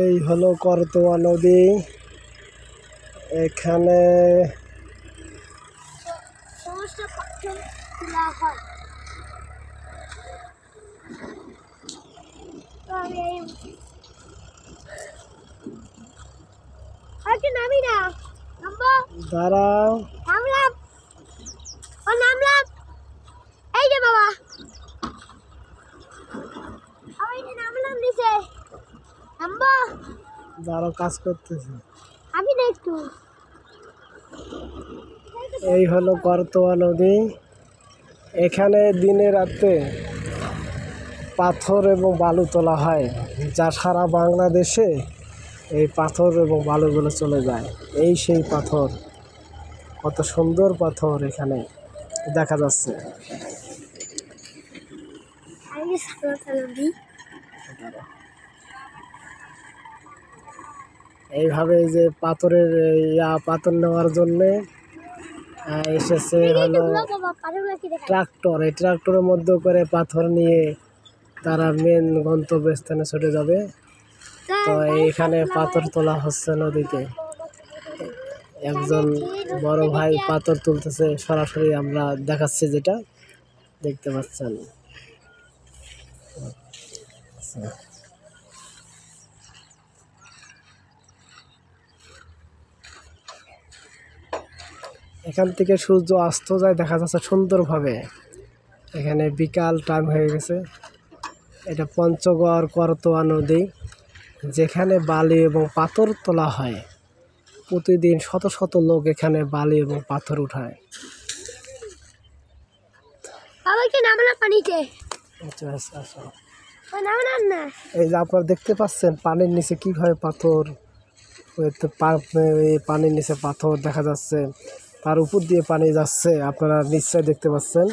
এই হলো করতোয়া নদী। এখানে দাঁড়াও, দাঁড়াও, কাজ করতেছে। এই হলো করতোয়া নদী। এখানে দিনে রাতে পাথর এবং বালু তোলা হয়, যা সারা বাংলাদেশে এই পাথর এবং বালুগুলো চলে যায়। এই সেই পাথর, কত সুন্দর পাথর এখানে দেখা যাচ্ছে। এইভাবে যে পাথরের পাথর নেওয়ার জন্যে এসেছে হলো ট্রাক্টর। এই ট্রাক্টরের মধ্যে করে পাথর নিয়ে তারা মেন গন্তব্যস্থানে ছুটে যাবে। তো এইখানে পাথর তোলা হচ্ছে নদীতে। একজন বড় ভাই পাথর তুলতেছে, সরাসরি আমরা দেখাচ্ছি, যেটা দেখতে পাচ্ছেন। এখান থেকে সূর্য অস্ত যায় দেখা যাচ্ছে সুন্দরভাবে। এখানে বিকাল টাইম হয়ে গেছে। এটা পঞ্চগড় করতোয়া নদী, যেখানে বালি এবং পাথর তোলা হয়। প্রতিদিন শত শত লোক এখানে বালি এবং পাথর উঠায়। এই যে আপনারা দেখতে পাচ্ছেন পানির নিচে কিভাবে পাথর, পানির নিচে পাথর দেখা যাচ্ছে, তার উপর দিয়ে পানি যাচ্ছে, আপনারা নিশ্চয় দেখতে পাচ্ছেন।